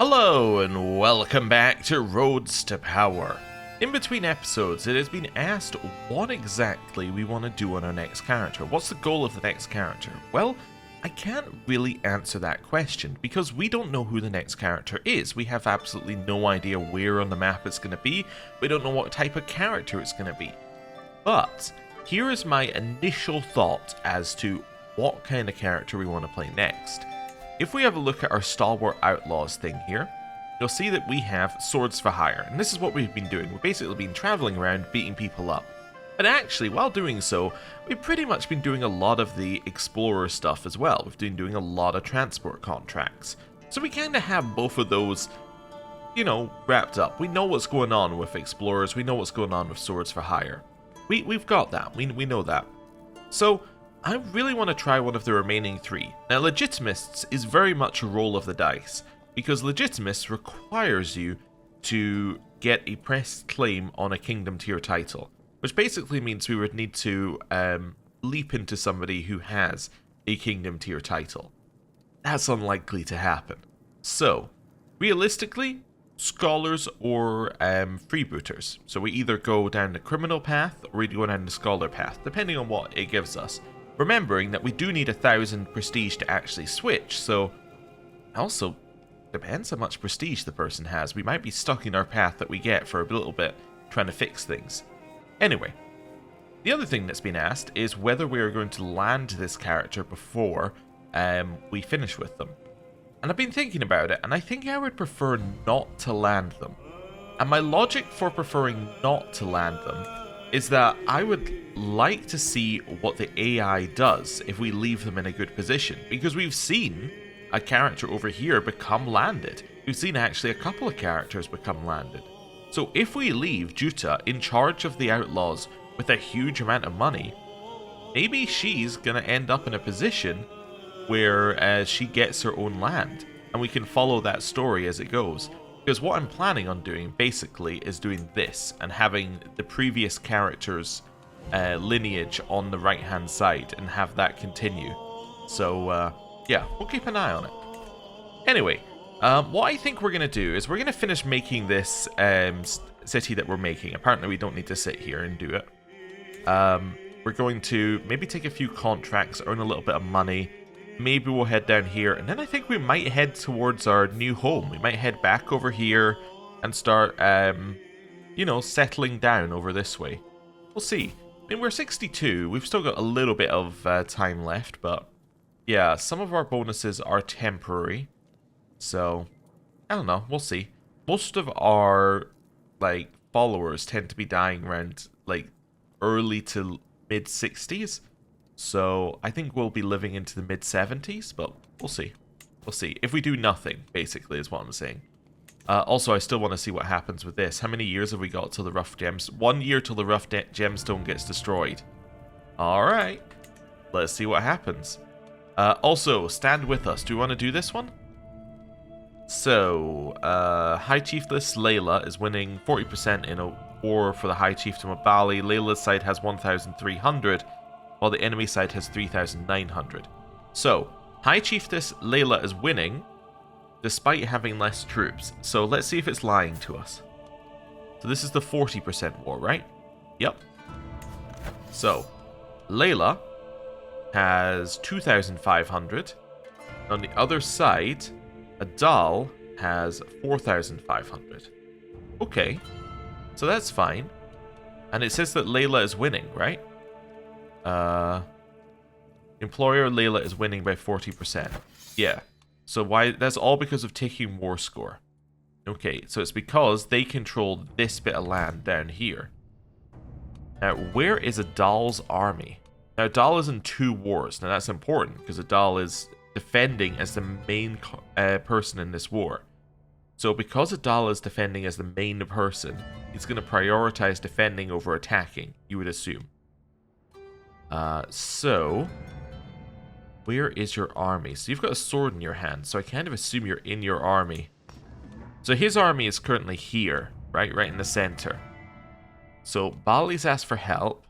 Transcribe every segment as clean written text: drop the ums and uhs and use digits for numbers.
Hello and welcome back to Roads to Power. In between episodes, it has been asked what exactly we want to do on our next character. What's the goal of the next character? Well, I can't really answer that question because we don't know who the next character is. We have absolutely no idea where on the map it's going to be. We don't know what type of character it's going to be. But here is my initial thought as to what kind of character we want to play next. If we have a look at our Stalwart Outlaws thing here, you'll see that we have swords for hire, and this is what we've been doing. We've basically been traveling around beating people up. But actually, while doing so, we've pretty much been doing a lot of the explorer stuff as well. We've been doing a lot of transport contracts. So we kind of have both of those, wrapped up. We know what's going on with explorers, we know what's going on with swords for hire. We've got that, we know that. So I really want to try one of the remaining three. Now, Legitimists is very much a roll of the dice, because Legitimists requires you to get a pressed claim on a kingdom tier title, which basically means we would need to leap into somebody who has a kingdom tier title. That's unlikely to happen. So, realistically, scholars or freebooters. So we either go down the criminal path or we go down the scholar path, depending on what it gives us. Remembering that we do need 1,000 prestige to actually switch, so also depends how much prestige the person has. We might be stuck in our path that we get for a little bit, trying to fix things. Anyway, the other thing that's been asked is whether we are going to land this character before we finish with them. And I've been thinking about it, and I think I would prefer not to land them. And my logic for preferring not to land them is that I would like to see what the AI does if we leave them in a good position, because we've seen a character over here become landed. We've seen actually a couple of characters become landed. So if we leave Juta in charge of the outlaws with a huge amount of money, maybe she's gonna end up in a position where she gets her own land, and we can follow that story as it goes. Because what I'm planning on doing, basically, is doing this, and having the previous character's lineage on the right-hand side, and have that continue. So, yeah, we'll keep an eye on it. Anyway, what I think we're going to do is we're going to finish making this city that we're making. Apparently we don't need to sit here and do it. We're going to maybe take a few contracts, earn a little bit of money. Maybe we'll head down here, and then I think we might head towards our new home. We might head back over here and start, settling down over this way. We'll see. I mean, we're 62. We've still got a little bit of time left, but yeah, some of our bonuses are temporary. So, I don't know. We'll see. Most of our, followers tend to be dying around, early to mid-60s. So, I think we'll be living into the mid-70s, but we'll see. We'll see. If we do nothing, basically, is what I'm saying. Also, I still want to see what happens with this. How many years have we got till the rough gems? 1 year till the rough gemstone gets destroyed. Alright. Let's see what happens. Also, stand with us. Do we want to do this one? So, High Chiefess Layla is winning 40% in a war for the High Chieftain of Bali. Layla's side has 1,300. While the enemy side has 3,900. So, High Chiefess Layla is winning, despite having less troops. So let's see if it's lying to us. So this is the 40% war, right? Yep. So, Layla has 2,500. On the other side, Adal has 4,500. Okay, so that's fine. And it says that Layla is winning, right? Employer Layla is winning by 40%. Yeah. So why? That's all because of taking war score. Okay, so it's because they control this bit of land down here. Now, where is Adal's army? Now, Adal is in 2 wars. Now, that's important because Adal is defending as the main person in this war. So because Adal is defending as the main person, he's going to prioritize defending over attacking, you would assume. So, where is your army? So you've got a sword in your hand, so I kind of assume you're in your army. So his army is currently here, right in the center. So Bali's asked for help.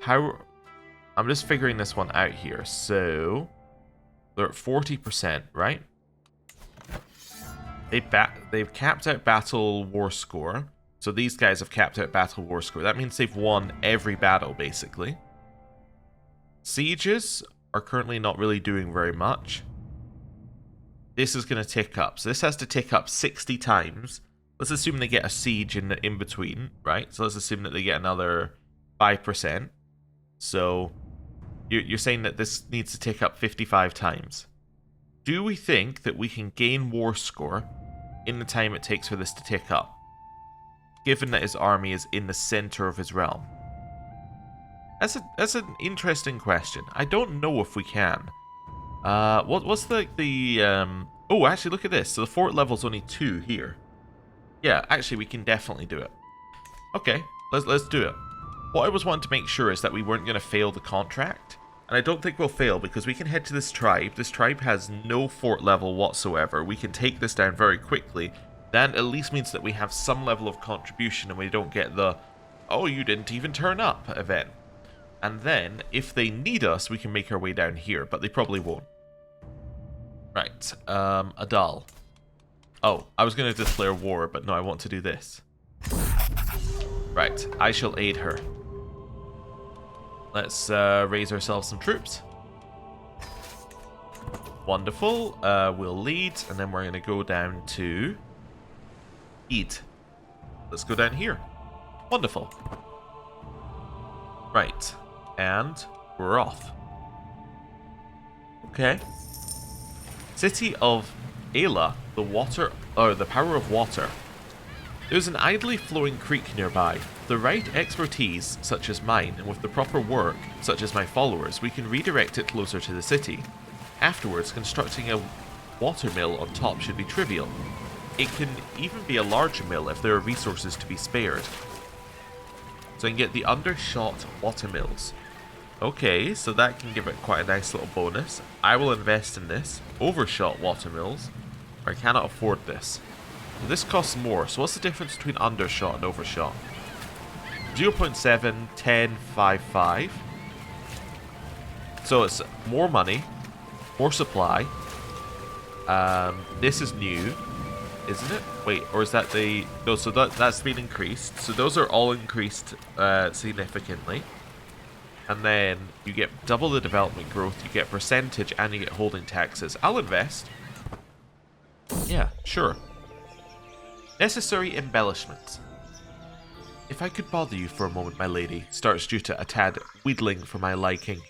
I'm just figuring this one out here. So, they're at 40%, right? They've capped out battle war score. So these guys have capped out battle war score. That means they've won every battle, basically. Sieges are currently not really doing very much. This is going to tick up. So this has to tick up 60 times. Let's assume they get a siege in between, right? So let's assume that they get another 5%. So you're saying that this needs to tick up 55 times. Do we think that we can gain war score in the time it takes for this to tick up, given that his army is in the center of his realm? That's an interesting question. I don't know if we can. What's oh, actually, look at this. So the fort level's only 2 here. Yeah, actually, we can definitely do it. Okay, let's do it. What I was wanting to make sure is that we weren't going to fail the contract. And I don't think we'll fail because we can head to this tribe. This tribe has no fort level whatsoever. We can take this down very quickly. That at least means that we have some level of contribution and we don't get the, oh, you didn't even turn up event. And then, if they need us, we can make our way down here, but they probably won't. Right, Adal. Oh, I was going to declare war, but no, I want to do this. Right, I shall aid her. Let's raise ourselves some troops. Wonderful. We'll lead, and then we're going to go down to Eid. Let's go down here. Wonderful. Right, and we're off. Okay. City of Ayla, the power of water. There's an idly flowing creek nearby. With the right expertise, such as mine, and with the proper work, such as my followers, we can redirect it closer to the city. Afterwards, constructing a water mill on top should be trivial. It can even be a larger mill if there are resources to be spared. So I can get the undershot water mills. Okay, so that can give it quite a nice little bonus. I will invest in this. Overshot water mills. I cannot afford this. This costs more, so what's the difference between undershot and overshot? 0.7, 10, 5, 5. So it's more money, more supply. This is new, isn't it? Wait, or is that the... No, so that's been increased. So those are all increased significantly. And then you get double the development growth, you get percentage, and you get holding taxes. I'll invest. Yeah, sure. Necessary embellishments. If I could bother you for a moment, my lady, starts Juta, a tad wheedling for my liking.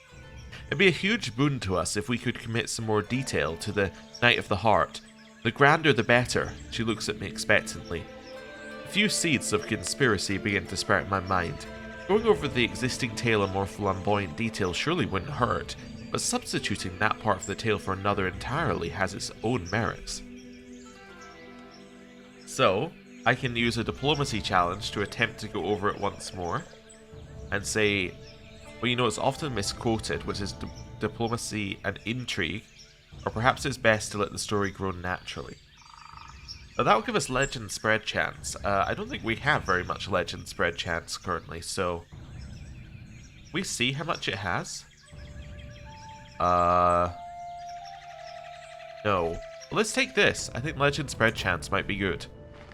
It'd be a huge boon to us if we could commit some more detail to the Night of the Heart. The grander the better. She looks at me expectantly. A few seeds of conspiracy begin to sprout in my mind. Going over the existing tale in more flamboyant detail surely wouldn't hurt, but substituting that part of the tale for another entirely has its own merits. So, I can use a diplomacy challenge to attempt to go over it once more, and say, well, you know, it's often misquoted, which is diplomacy and intrigue, or perhaps it's best to let the story grow naturally. Now, that will give us legend spread chance. I don't think we have very much legend spread chance currently, so... We see how much it has? No. Well, let's take this. I think legend spread chance might be good.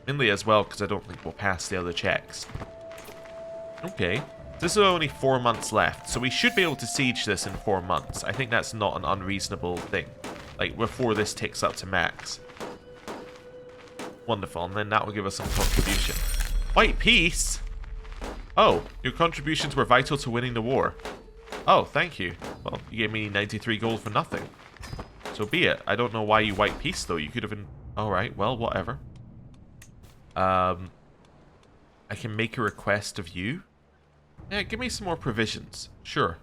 Mainly as well, because I don't think we'll pass the other checks. Okay. This is only 4 months left, so we should be able to siege this in 4 months. I think that's not an unreasonable thing. Like, before this ticks up to max. Wonderful, and then that will give us some contribution. White peace? Oh, your contributions were vital to winning the war. Oh, thank you. Well, you gave me 93 gold for nothing. So be it. I don't know why you white peace, though. You could have been... Alright, well, whatever. I can make a request of you. Yeah, give me some more provisions. Sure.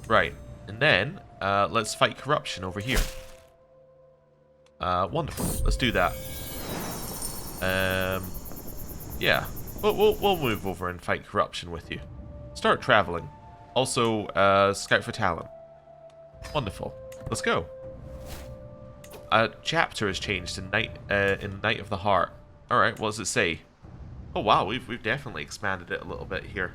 Right. And then, let's fight corruption over here. Wonderful. Let's do that. Yeah. We'll move over and fight corruption with you. Start traveling. Also, scout for talent. Wonderful. Let's go. A chapter has changed in Night of the Heart. Alright, what does it say? Oh wow, we've definitely expanded it a little bit here.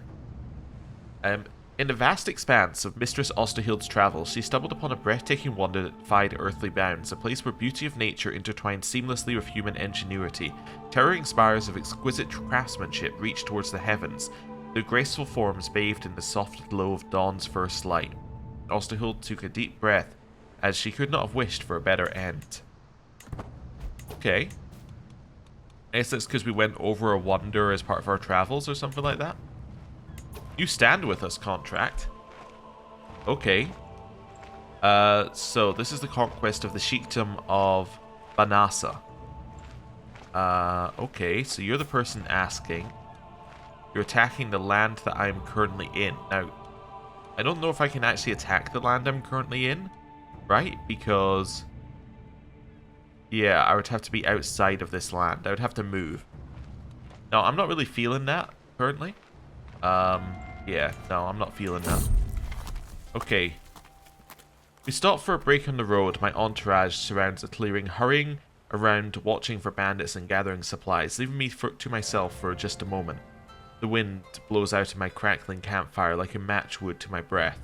In the vast expanse of Mistress Osterhild's travels, she stumbled upon a breathtaking wonder that defied earthly bounds, a place where beauty of nature intertwined seamlessly with human ingenuity. Towering spires of exquisite craftsmanship reached towards the heavens, their graceful forms bathed in the soft glow of dawn's first light. Osterhild took a deep breath, as she could not have wished for a better end. Okay. I guess that's because we went over a wonder as part of our travels or something like that. You stand with us, contract. Okay. So this is the conquest of the Sheikdom of Banasa. Okay, so you're the person asking. You're attacking the land that I'm currently in. Now, I don't know if I can actually attack the land I'm currently in, right? Because, yeah, I would have to be outside of this land. I would have to move. Now, I'm not really feeling that currently. Yeah, no, I'm not feeling that. Okay. We stop for a break on the road. My entourage surrounds a clearing, hurrying around, watching for bandits and gathering supplies, leaving me to myself for just a moment. The wind blows out of my crackling campfire like a match would to my breath.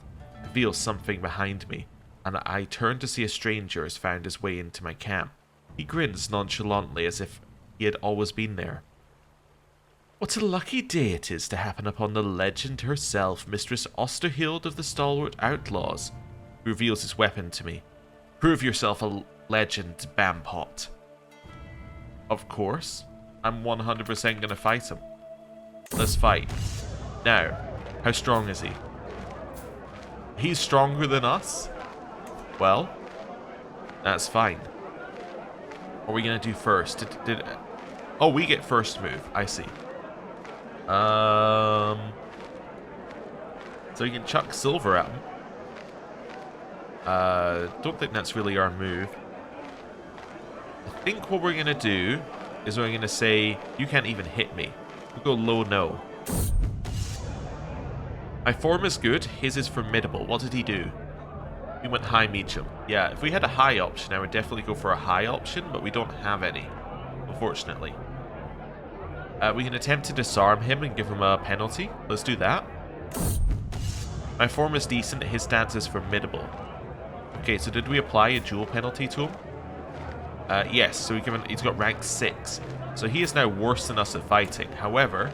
I feel something behind me, and I turn to see a stranger has found his way into my camp. He grins nonchalantly as if he had always been there. What a lucky day it is to happen upon the legend herself, Mistress Osterhild of the Stalwart Outlaws. He reveals his weapon to me. Prove yourself a legend, Bampot. Of course. I'm 100% gonna fight him. Let's fight. Now, how strong is he? He's stronger than us? Well, that's fine. What are we gonna do first? Oh, we get first move. I see. So you can chuck silver at him. Don't think that's really our move. I think what we're gonna do is we're gonna say, you can't even hit me. We'll go low no. My form is good, his is formidable. What did he do? He went high medium. Yeah, if we had a high option, I would definitely go for a high option, but we don't have any, unfortunately. We can attempt to disarm him and give him a penalty. Let's do that. My form is decent, his stance is formidable. Okay, so did we apply a duel penalty to him? Yes, so he's got rank 6. So he is now worse than us at fighting. However,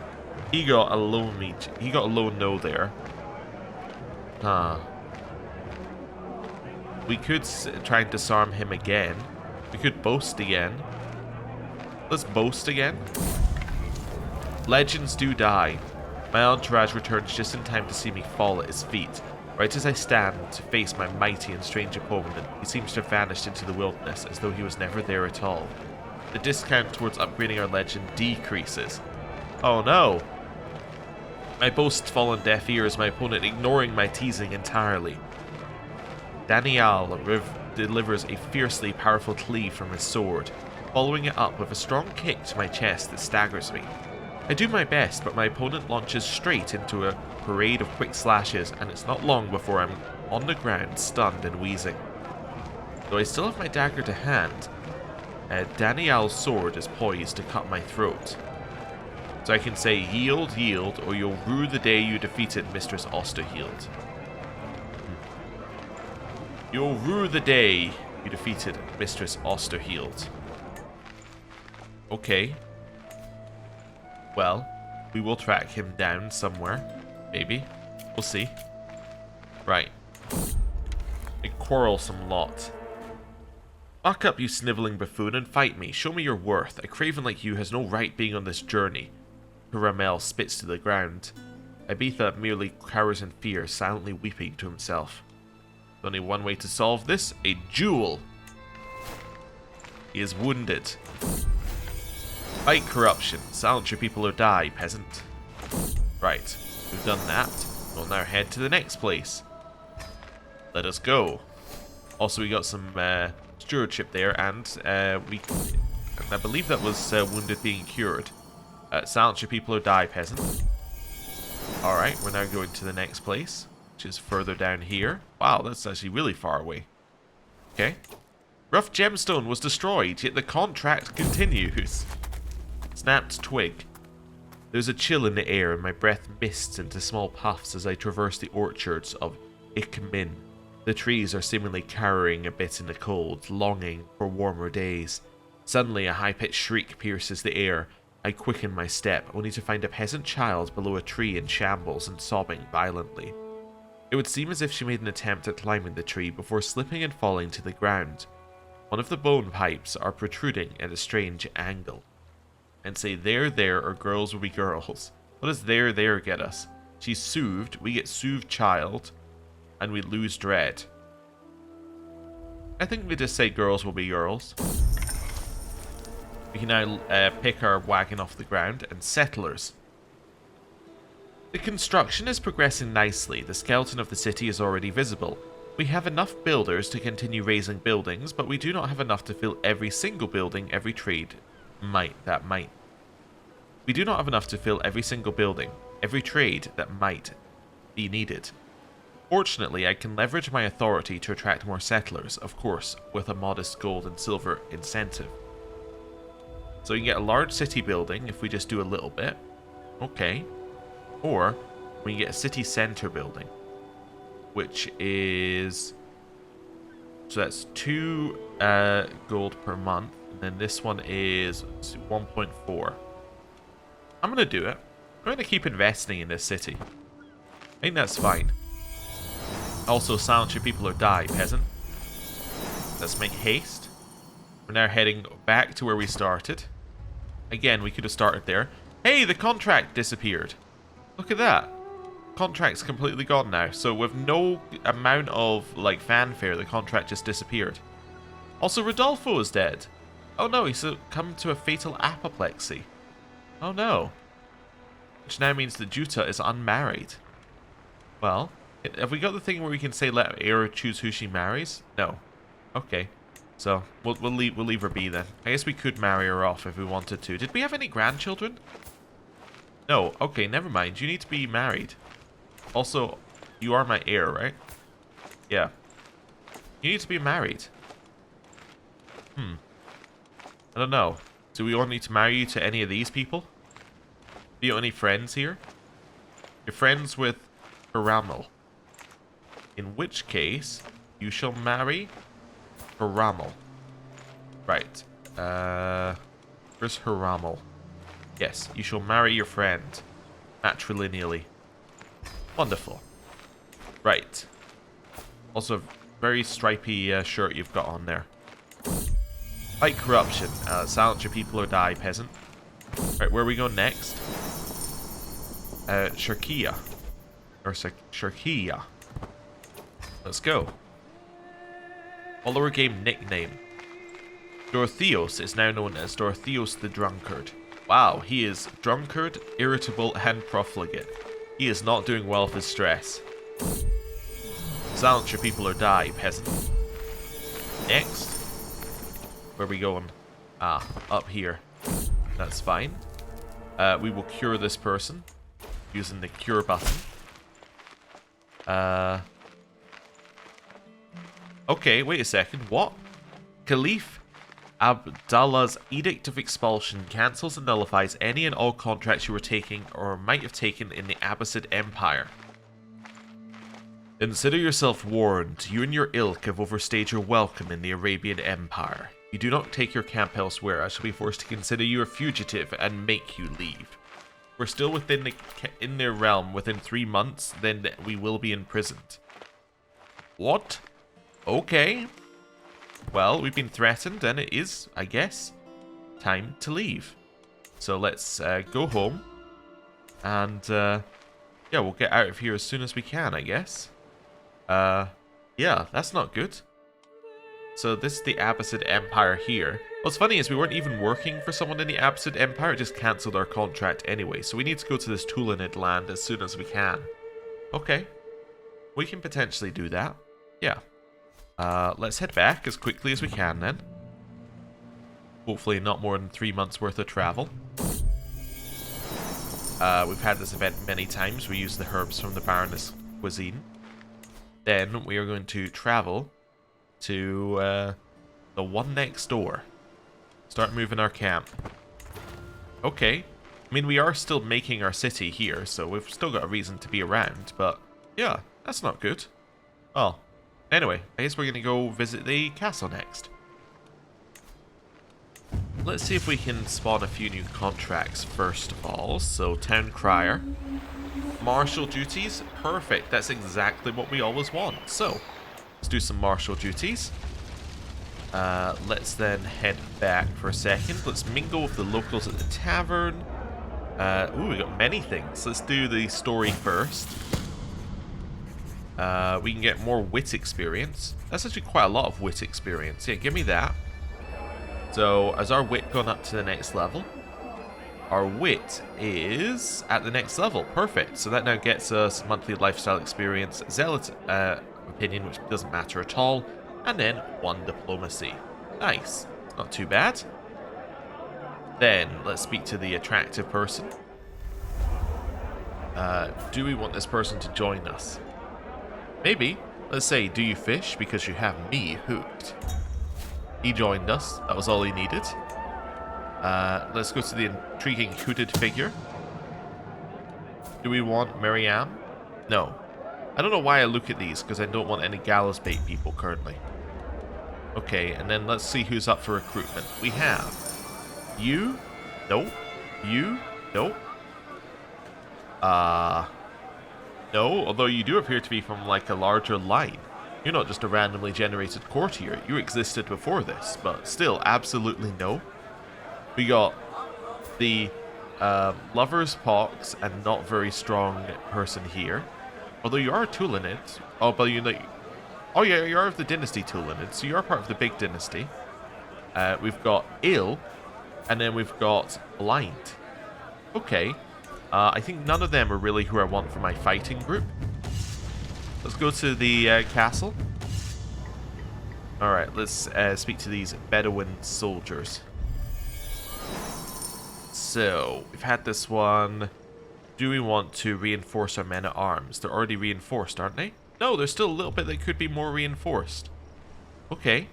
he got a low no there. We could try and disarm him again. We could boast again. Let's boast again. Legends do die. My entourage returns just in time to see me fall at his feet. Right as I stand to face my mighty and strange opponent, he seems to have vanished into the wilderness as though he was never there at all. The discount towards upgrading our legend decreases. Oh no! My boasts fall on deaf ears, my opponent ignoring my teasing entirely. Daniel delivers a fiercely powerful cleave from his sword, following it up with a strong kick to my chest that staggers me. I do my best, but my opponent launches straight into a parade of quick slashes, and it's not long before I'm on the ground, stunned and wheezing. Though I still have my dagger to hand, Daniel's sword is poised to cut my throat. So I can say, yield, yield, or you'll rue the day you defeated Mistress Osterhild. You'll rue the day you defeated Mistress Osterhild. Okay. Well, we will track him down somewhere. Maybe. We'll see. Right. A quarrelsome lot. Buck up, you sniveling buffoon, and fight me. Show me your worth. A craven like you has no right being on this journey. Ramel spits to the ground. Ibiza merely cowers in fear, silently weeping to himself. There's only one way to solve this. A duel. He is wounded. Fight corruption. Silence your people or die, peasant. Right. We've done that. We'll now head to the next place. Let us go. Also, we got some stewardship there, and I believe that was wounded being cured. Silence your people or die, peasant. Alright, we're now going to the next place, which is further down here. Wow, that's actually really far away. Okay. Rough gemstone was destroyed, yet the contract continues. Snapped twig. There's a chill in the air and my breath mists into small puffs as I traverse the orchards of Ikmin. The trees are seemingly cowering a bit in the cold, longing for warmer days. Suddenly a high-pitched shriek pierces the air. I quicken my step, only to find a peasant child below a tree in shambles and sobbing violently. It would seem as if she made an attempt at climbing the tree before slipping and falling to the ground. One of the bone pipes are protruding at a strange angle. And say there or girls will be girls. What does there get us? She's soothed, we get soothed child, and we lose dread. I think we just say girls will be girls. We can now pick our wagon off the ground, and settlers. The construction is progressing nicely. The skeleton of the city is already visible. We have enough builders to continue raising buildings, but we do not have enough to fill every single building, every trade might. We do not have enough to fill every single building, every trade that might be needed. Fortunately, I can leverage my authority to attract more settlers, of course, with a modest gold and silver incentive. So we can get a large city building if we just do a little bit. Okay. Or we can get a city center building, which is... So that's 2 gold per month. And then this one is 1.4. I'm going to do it. I'm going to keep investing in this city. I think that's fine. Also, silence your people or die, peasant. Let's make haste. We're now heading back to where we started. Again, we could have started there. Hey, the contract disappeared. Look at that. Contract's completely gone now. So with no amount of like fanfare, the contract just disappeared. Also, Rodolfo is dead. Oh no, he's succumbed to a fatal apoplexy. Oh no. Which now means that Juta is unmarried. Well, have we got the thing where we can say let heir choose who she marries? No. Okay. So we'll leave her be then. I guess we could marry her off if we wanted to. Did we have any grandchildren? No. Okay, never mind. You need to be married. Also, you are my heir, right? Yeah. You need to be married. I don't know. Do we all need to marry you to any of these people? Do you have any friends here? You're friends with Haramel. In which case, you shall marry Haramel. Right. Where's Haramel? Yes, you shall marry your friend. Matrilineally. Wonderful. Right. Also, very stripy shirt you've got on there. Fight corruption. Silence your people or die, peasant. Right, where are we going next? Shirkia. Or Shirkia. Let's go. Follower game nickname. Dorotheos is now known as Dorotheos the Drunkard. Wow, he is drunkard, irritable, and profligate. He is not doing well with his stress. Silence your people or die, peasant. Next. Where are we going? Ah, up here. That's fine. We will cure this person using the cure button. Okay, wait a second. What? Caliph Abdallah's Edict of Expulsion cancels and nullifies any and all contracts you were taking or might have taken in the Abbasid Empire. Consider yourself warned. You and your ilk have overstayed your welcome in the Arabian Empire. You do not take your camp elsewhere, I shall be forced to consider you a fugitive and make you leave. We're still within their realm within 3 months, then we will be imprisoned. What? Okay. Well, we've been threatened, and it is, I guess, time to leave. So let's go home, and yeah, we'll get out of here as soon as we can, I guess. Yeah, that's not good. So this is the Abbasid Empire here. What's funny is we weren't even working for someone in the Abbasid Empire, it just cancelled our contract anyway. So we need to go to this Tulanid land as soon as we can. Okay. We can potentially do that. Yeah. Let's head back as quickly as we can then. Hopefully not more than 3 months worth of travel. We've had this event many times. We use the herbs from the Baroness cuisine. Then we are going to travel to the one next door. Start moving our camp. Okay. I mean, we are still making our city here, so we've still got a reason to be around, but yeah, that's not good. Well, anyway, I guess we're going to go visit the castle next. Let's see if we can spawn a few new contracts first of all. So, Town Crier. Martial duties. Perfect. That's exactly what we always want. So, let's do some martial duties. Let's then head back for a second. Let's mingle with the locals at the tavern. Ooh, we got many things. Let's do the story first. We can get more wit experience. That's actually quite a lot of wit experience. Yeah, give me that. So, has our wit gone up to the next level? Our wit is at the next level. Perfect. So that now gets us monthly lifestyle experience, zealot opinion, which doesn't matter at all, and then 1 diplomacy. Nice. Not too bad. Then, let's speak to the attractive person. Do we want this person to join us? Maybe. Let's say, do you fish? Because you have me hooked. He joined us. That was all he needed. Let's go to the intriguing hooded figure. Do we want Miriam? No. I don't know why I look at these, because I don't want any gallows bait people currently. Okay, and then let's see who's up for recruitment. We have you. Nope. You. Nope. No, although you do appear to be from like a larger line. You're not just a randomly generated courtier. You existed before this, but still, absolutely no. We got the lover's pox and not very strong person here. Although you are a Tulinid. Oh, but you know. Oh yeah, you are of the dynasty Tulinid, so you are part of the big dynasty. We've got ill, and then we've got blind. Okay. I think none of them are really who I want for my fighting group. Let's go to the castle. Alright, let's speak to these Bedouin soldiers. So, we've had this one. Do we want to reinforce our men-at-arms? They're already reinforced, aren't they? No, there's still a little bit that could be more reinforced. Okay.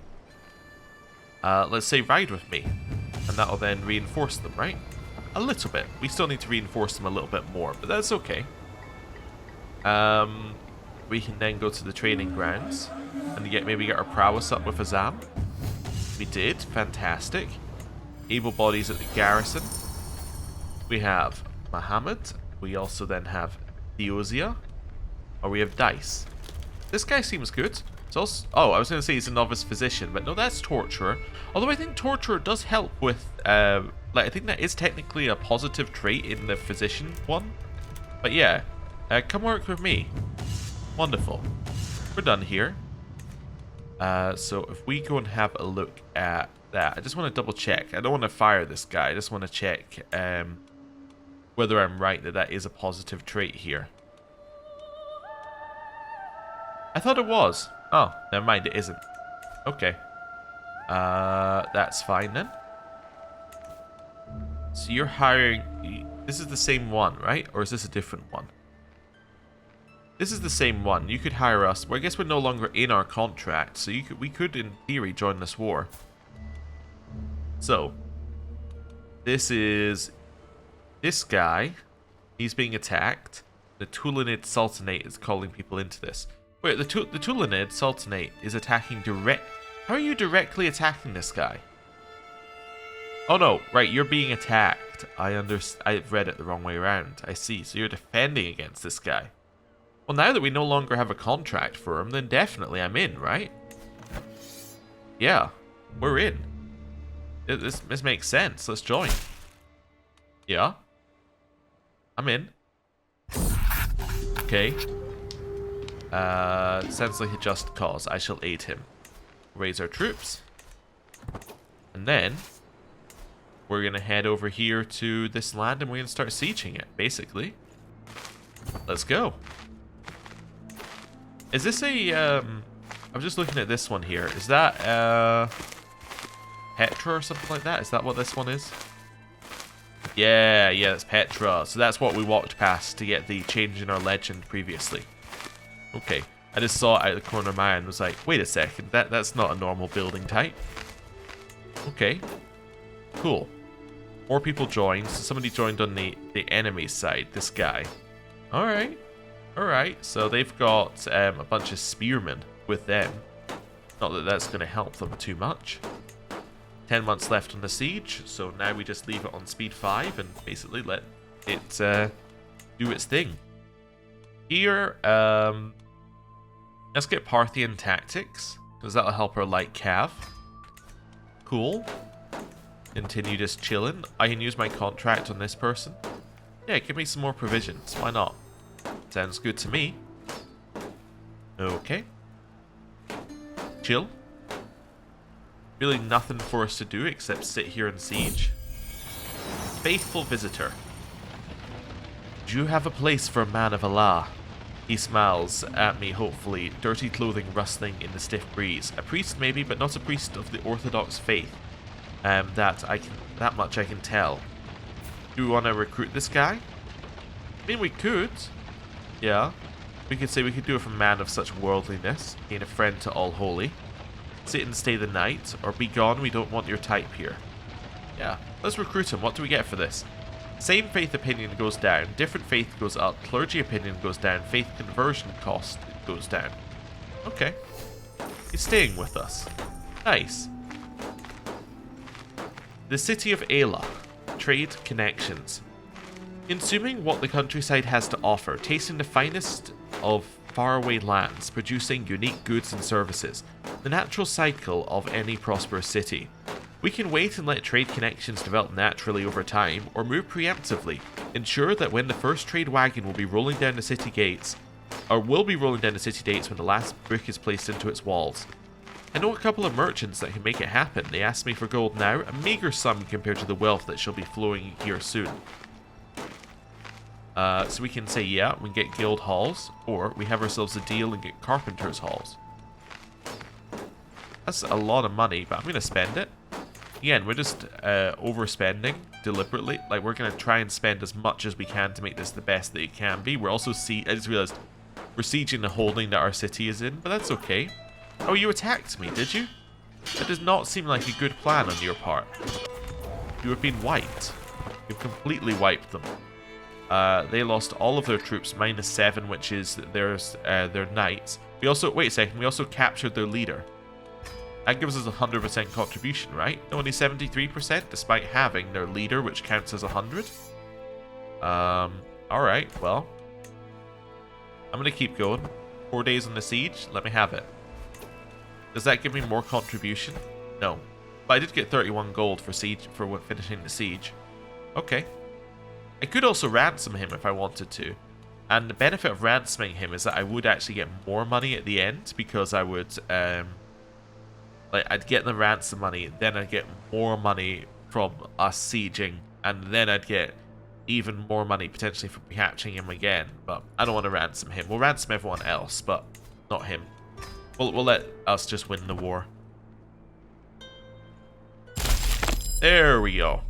Let's say ride with me. And that'll then reinforce them, right? A little bit. We still need to reinforce them a little bit more, but that's okay. We can then go to the training grounds and maybe get our prowess up with Azam. We did. Fantastic. Able bodies at the garrison. We have Muhammad. We also then have Theosia. Or we have Dice. This guy seems good. It's also, oh, I was going to say he's a novice physician, but no, that's Torturer. Although I think Torturer does help with, I think that is technically a positive trait in the physician one. But yeah, come work with me. Wonderful. We're done here. So if we go and have a look at that, I just want to double check. I don't want to fire this guy. I just want to check whether I'm right that that is a positive trait here. I thought it was. Oh, never mind, it isn't. Okay. That's fine then. So you're hiring... This is the same one, right? Or is this a different one? This is the same one. You could hire us. Well, I guess we're no longer in our contract, so we could, in theory, join this war. So, this is... This guy. He's being attacked. The Tulinid Sultanate is calling people into this. Wait, the Tulinid Sultanate is attacking direct... How are you directly attacking this guy? Oh no, right, you're being attacked. I've read it the wrong way around. I see, so you're defending against this guy. Well, now that we no longer have a contract for him, then definitely I'm in, right? Yeah, we're in. This makes sense. Let's join. Yeah. I'm in. Okay. Sounds like a just cause. I shall aid him. Raise our troops. And then we're going to head over here to this land and we're going to start sieging it, basically. Let's go. Is this a, I'm just looking at this one here. Is that, Petra or something like that? Is that what this one is? Yeah, it's Petra. So that's what we walked past to get the change in our legend previously. Okay. I just saw it out of the corner of my eye and was like, wait a second, that's not a normal building type. Okay. Cool. More people joined. So somebody joined on the enemy side. This guy. Alright. Alright. So they've got a bunch of spearmen with them. Not that that's going to help them too much. 10 months left on the siege. So now we just leave it on speed 5 and basically let it do its thing. Here, let's get Parthian tactics, because that'll help our light cav. Cool. Continue just chilling. I can use my contract on this person. Yeah, give me some more provisions. Why not? Sounds good to me. Okay. Chill. Really nothing for us to do except sit here and siege. Faithful visitor. Do you have a place for a man of Allah? He smiles at me hopefully, dirty clothing rustling in the stiff breeze. A priest maybe, but not a priest of the Orthodox faith. That much I can tell. Do we want to recruit this guy? I mean, we could. Yeah. We could say we could do it from man of such worldliness, being a friend to all holy. Sit and stay the night, or be gone, we don't want your type here. Yeah, let's recruit him. What do we get for this? Same faith opinion goes down, different faith goes up, clergy opinion goes down, faith conversion cost goes down. Okay. He's staying with us. Nice. The city of Ayla. Trade connections. Consuming what the countryside has to offer, tasting the finest of faraway lands, producing unique goods and services. The natural cycle of any prosperous city. We can wait and let trade connections develop naturally over time, or move preemptively. Ensure that when the first trade wagon will be rolling down the city gates, or will be rolling down the city gates when the last brick is placed into its walls. I know a couple of merchants that can make it happen. They ask me for gold now, a meager sum compared to the wealth that shall be flowing here soon. So we can say, yeah, we can get guild halls, or we have ourselves a deal and get carpenter's halls. That's a lot of money, but I'm going to spend it. Again, we're just overspending deliberately. Like, we're going to try and spend as much as we can to make this the best that it can be. We're also I just realized we're sieging the holding that our city is in, but that's okay. Oh, you attacked me, did you? That does not seem like a good plan on your part. You have been wiped. You've completely wiped them. They lost all of their troops, -7, which is their knights. We also, wait a second, we also captured their leader. That gives us 100% contribution, right? Only 73%, despite having their leader, which counts as 100. Alright, well. I'm going to keep going. 4 days on the siege, let me have it. Does that give me more contribution? No. But I did get 31 gold for finishing the siege. Okay. I could also ransom him if I wanted to. And the benefit of ransoming him is that I would actually get more money at the end, because I would, I'd get the ransom money, then I'd get more money from us sieging, and then I'd get even more money potentially for capturing him again. But I don't want to ransom him. We'll ransom everyone else, but not him. We'll let us just win the war. There we go.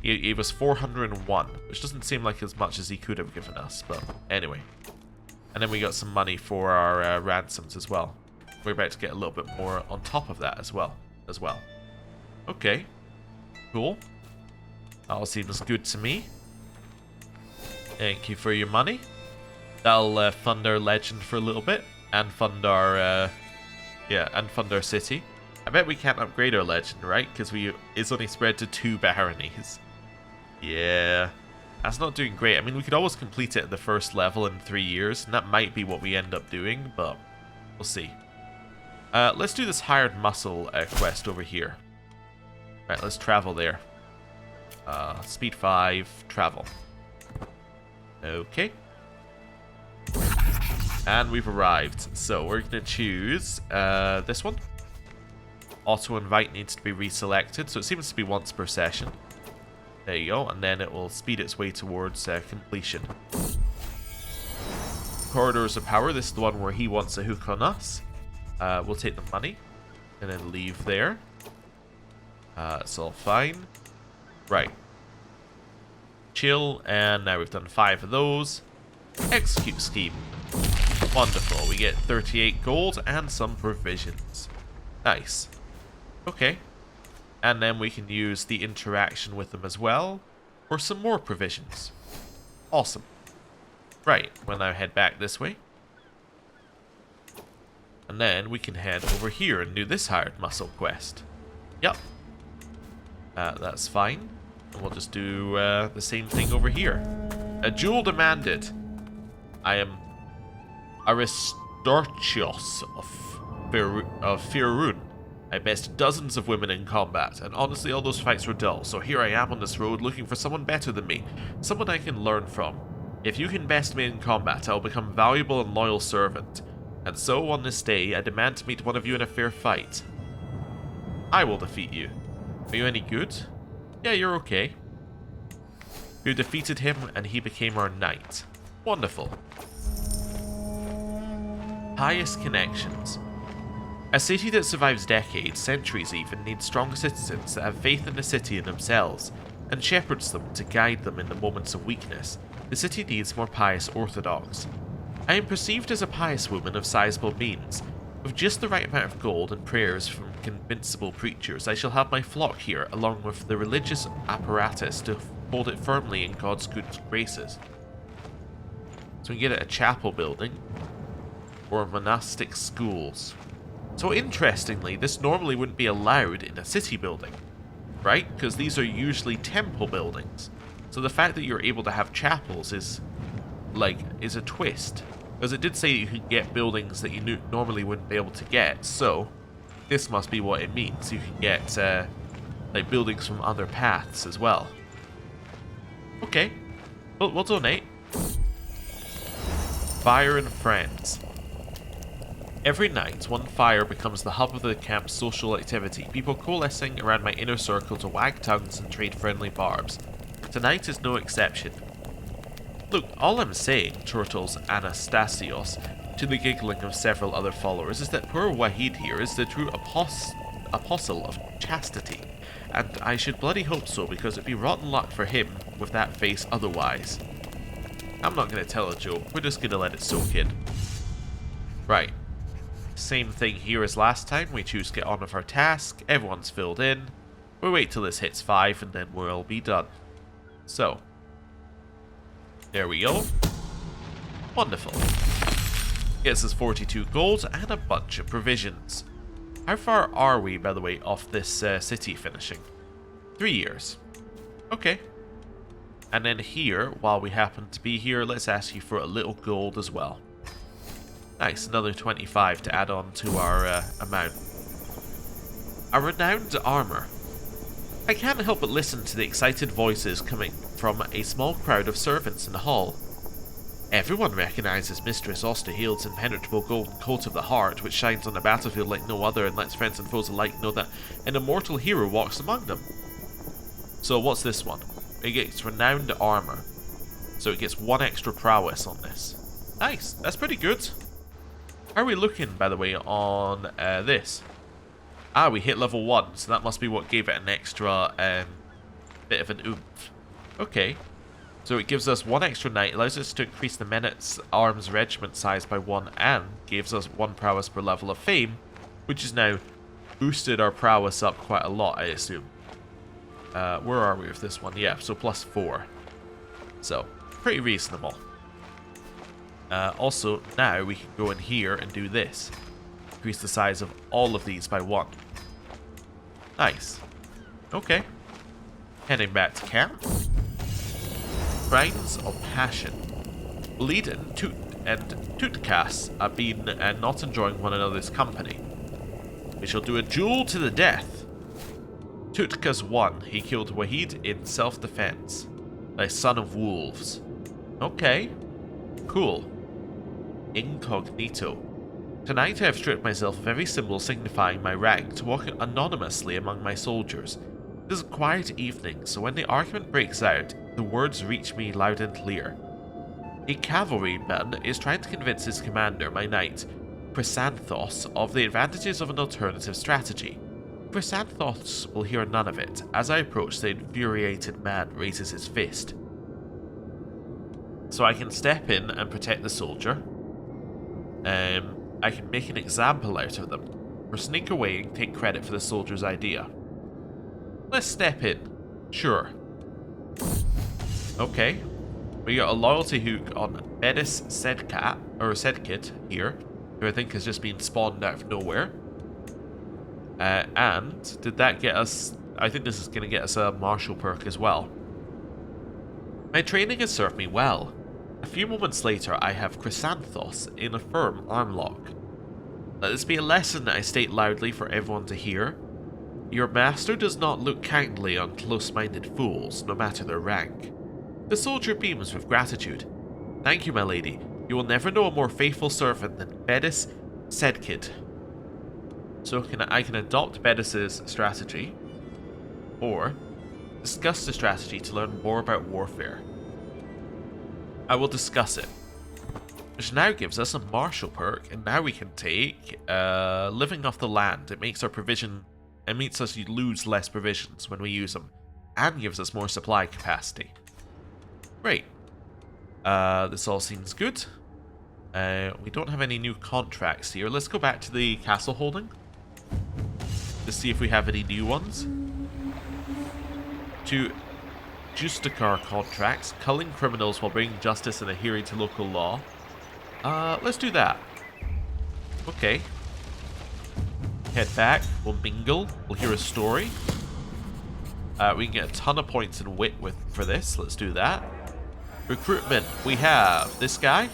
He gave us 401, which doesn't seem like as much as he could have given us, but anyway. And then we got some money for our ransoms as well. We're about to get a little bit more on top of that as well. Okay. Cool. That all seems good to me. Thank you for your money. That'll fund our legend for a little bit. And fund our, fund our city. I bet we can't upgrade our legend, right? Because it's only spread to 2 baronies. Yeah. That's not doing great. I mean, we could always complete it at the first level in 3 years. And that might be what we end up doing, but we'll see. Let's do this hired muscle quest over here. Right, let's travel there. Speed 5, travel. Okay. And we've arrived. So we're going to choose this one. Auto invite needs to be reselected, so it seems to be once per session. There you go, and then it will speed its way towards completion. Corridors of Power, this is the one where he wants a hook on us. We'll take the money and then leave there. It's all fine. Right. Chill, and now we've done 5 of those. Execute scheme. Wonderful. We get 38 gold and some provisions. Nice. Okay. And then we can use the interaction with them as well for some more provisions. Awesome. Right, we'll now head back this way. And then we can head over here and do this hired muscle quest. Yep. That's fine. And we'll just do the same thing over here. A duel demanded. I am Aristarchos of Firun. I bested dozens of women in combat, and honestly all those fights were dull, so here I am on this road looking for someone better than me, someone I can learn from. If you can best me in combat, I will become a valuable and loyal servant. And so, on this day, I demand to meet one of you in a fair fight. I will defeat you. Are you any good? Yeah, you're okay. You defeated him, and he became our knight. Wonderful. Highest connections. A city that survives decades, centuries even, needs strong citizens that have faith in the city and themselves, and shepherds them to guide them in the moments of weakness. The city needs more pious orthodox. I am perceived as a pious woman of sizable means. With just the right amount of gold and prayers from convincible preachers, I shall have my flock here, along with the religious apparatus to hold it firmly in God's good graces. So we can get it a chapel building, or monastic schools. So interestingly, this normally wouldn't be allowed in a city building, right? Because these are usually temple buildings. So the fact that you're able to have chapels is a twist. Because it did say you could get buildings that you normally wouldn't be able to get, so this must be what it means. You can get like buildings from other paths as well. Okay, we'll donate. Fire and friends. Every night, one fire becomes the hub of the camp's social activity, people coalescing around my inner circle to wag tongues and trade friendly barbs. Tonight is no exception. Look, all I'm saying, turtles Anastasios, to the giggling of several other followers, is that poor Wahid here is the true apostle of chastity, and I should bloody hope so, because it'd be rotten luck for him with that face otherwise. I'm not going to tell a joke, we're just going to let it soak in. Right. Same thing here as last time, we choose to get on with our task, everyone's filled in, we wait till this hits 5 and then we'll be done. So, there we go. Wonderful. Gets us 42 gold and a bunch of provisions. How far are we, by the way, off this city finishing? 3 years. Okay. And then here, while we happen to be here, let's ask you for a little gold as well. Nice, another 25 to add on to our amount. A renowned armor. I can't help but listen to the excited voices coming from a small crowd of servants in the hall. Everyone recognizes Mistress Osterhield's impenetrable golden coat of the heart, which shines on the battlefield like no other and lets friends and foes alike know that an immortal hero walks among them. So what's this one? It gets renowned armor. So it gets 1 extra prowess on this. Nice, that's pretty good. How are we looking, by the way, on this? Ah, we hit level 1, so that must be what gave it an extra bit of an oomph. Okay. So it gives us 1 extra knight, allows us to increase the men's arms regiment size by 1, and gives us 1 prowess per level of fame, which has now boosted our prowess up quite a lot, I assume. Where are we with this one? Yeah, so plus 4. So, pretty reasonable. Also, now we can go in here and do this. Increase the size of all of these by 1. Nice. Okay. Heading back to camp. Crimes of passion. Lead and Tutkas have been not enjoying one another's company. We shall do a duel to the death. Tutkas won. He killed Wahid in self-defense. Thy son of wolves. Okay. Cool. Incognito. Tonight I have stripped myself of every symbol signifying my rank to walk anonymously among my soldiers. It is a quiet evening, so when the argument breaks out, the words reach me loud and clear. A cavalryman is trying to convince his commander, my knight, Chrysanthos, of the advantages of an alternative strategy. Chrysanthos will hear none of it. As I approach, the infuriated man raises his fist. So I can step in and protect the soldier. I can make an example out of them, or sneak away and take credit for the soldier's idea. Let's step in. Sure. Okay. We got a loyalty hook on Sedkit here, who I think has just been spawned out of nowhere. And did that get us... I think this is going to get us a martial perk as well. My training has served me well. A few moments later, I have Chrysanthos in a firm armlock. Let this be a lesson that I state loudly for everyone to hear. Your master does not look kindly on close-minded fools, no matter their rank. The soldier beams with gratitude. Thank you, my lady. You will never know a more faithful servant than Bedis Sedkid. So I can adopt Bedis's strategy, or discuss the strategy to learn more about warfare. I will discuss it. Which now gives us a martial perk, and now we can take living off the land. It makes our provision... It makes us lose less provisions when we use them, and gives us more supply capacity. Great. This all seems good. We don't have any new contracts here. Let's go back to the castle holding to see if we have any new ones. To Justicar contracts, culling criminals while bringing justice and adhering to local law. Let's do that. Okay. Head back, we'll mingle, we'll hear a story. We can get a ton of points in wit for this, let's do that. Recruitment, we have this guy,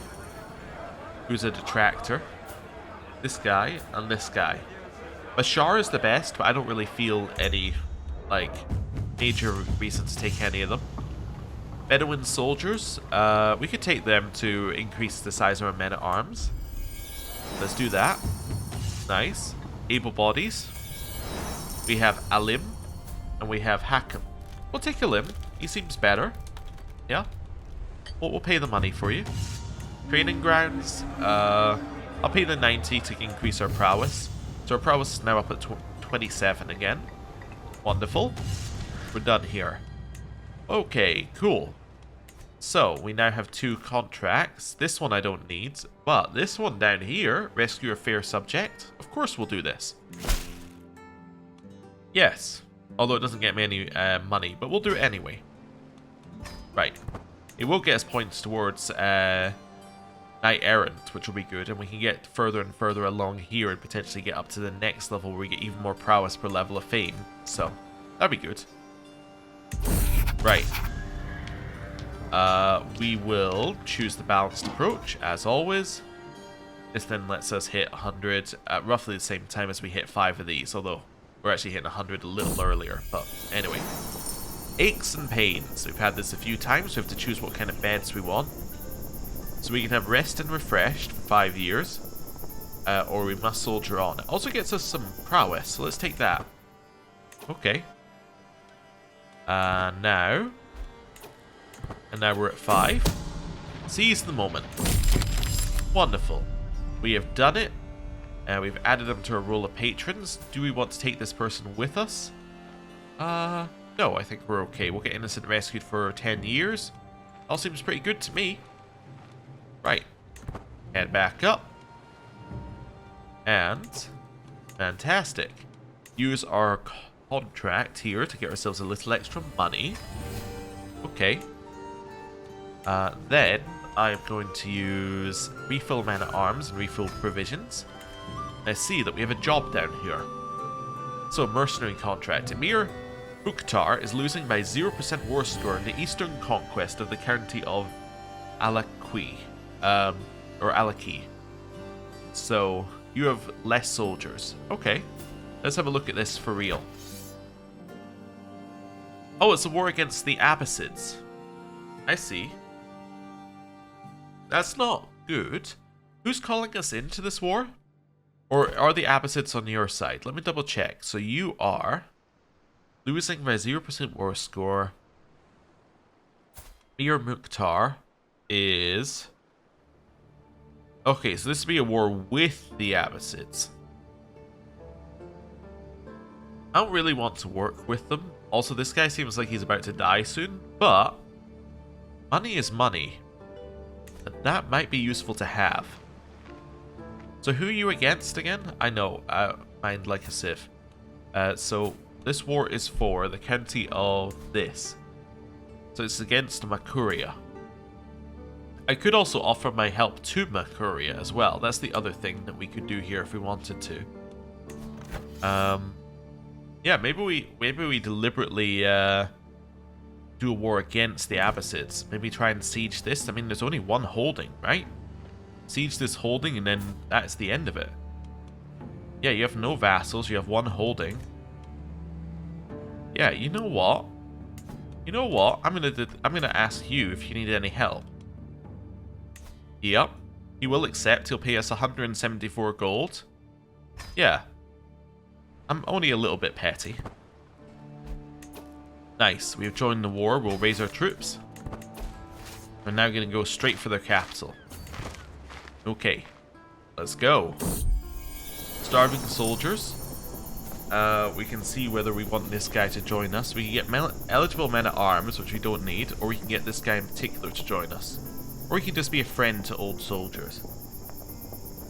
who's a detractor. This guy, and this guy. Bashar is the best, but I don't really feel any, like, major reason to take any of them. Bedouin soldiers, we could take them to increase the size of our men-at-arms. Let's do that. Nice. Able bodies. We have Alim, and we have Hakim. We'll take Alim. He seems better. Yeah. We'll pay the money for you. Training grounds. I'll pay the 90 to increase our prowess. So our prowess is now up at 27 again. Wonderful. We're done here. Okay, cool. So, we now have 2 contracts. This one I don't need, but this one down here, rescue a fair subject. Of course we'll do this. Yes, although it doesn't get me any money, but we'll do it anyway. Right. It will get us points towards Knight Errant, which will be good, and we can get further and further along here and potentially get up to the next level where we get even more prowess per level of fame. So, that'd be good. Right. We will choose the balanced approach, as always. This then lets us hit 100 at roughly the same time as we hit 5 of these, although we're actually hitting 100 a little earlier. But anyway. Aches and pains. We've had this a few times. We have to choose what kind of beds we want. So we can have rest and refreshed for 5 years. Or we must soldier on. It also gets us some prowess, so let's take that. Okay. Now we're at 5. Seize the moment. Wonderful. We have done it. We've added them to our roll of patrons. Do we want to take this person with us? No, I think we're okay. We'll get innocent rescued for 10 years. All seems pretty good to me. Right. Head back up. And fantastic. Use our contract here to get ourselves a little extra money. Okay. Then I'm going to use refill man-at-arms and refill provisions. I see that we have a job down here. So, mercenary contract. Emir Mukhtar is losing by 0% war score in the eastern conquest of the county of Alaqui. Or Alaki. So, you have less soldiers. Okay. Let's have a look at this for real. Oh, it's a war against the Abbasids. I see. That's not good. Who's calling us into this war? Or are the Abbasids on your side? Let me double check. So you are losing by 0% war score. Mir Mukhtar is... Okay, so this would be a war with the Abbasids. I don't really want to work with them. Also, this guy seems like he's about to die soon, but money is money. And that might be useful to have. So who are you against again? I know, mind like a sieve. So This war is for the county of this. So it's against Makuria. I could also offer my help to Makuria as well. That's the other thing that we could do here if we wanted to. Yeah, maybe we deliberately do a war against the Abbasids. Maybe try and siege this. I mean, there's only one holding, right? Siege this holding and then that's the end of it. Yeah, you have no vassals. You have one holding. Yeah, you know what? You know what? I'm gonna ask you if you need any help. Yep, he will accept. He'll pay us 174 gold. Yeah. I'm only a little bit petty. Nice, we've joined the war. We'll raise our troops. We're now going to go straight for their capital. Okay, let's go. Starving soldiers. We can see whether we want this guy to join us. We can get eligible men-at-arms, which we don't need, or we can get this guy in particular to join us. Or he can just be a friend to old soldiers.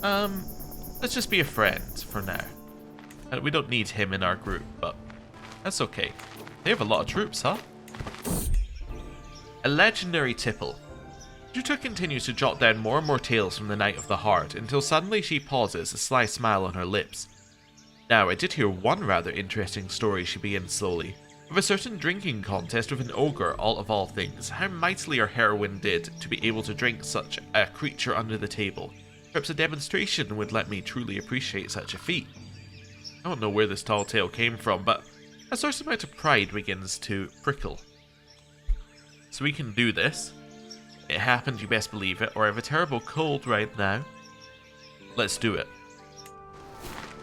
Let's just be a friend for now. We don't need him in our group, but that's okay. They have a lot of troops, huh? A legendary tipple. Juta continues to jot down more and more tales from the Night of the Heart, until suddenly she pauses, a sly smile on her lips. Now, I did hear one rather interesting story, she begins slowly. Of a certain drinking contest with an ogre, all of all things. How mightily our heroine did to be able to drink such a creature under the table. Perhaps a demonstration would let me truly appreciate such a feat. I don't know where this tall tale came from, but a certain amount of pride begins to prickle. So we can do this. It happened, you best believe it, or I have a terrible cold right now. Let's do it.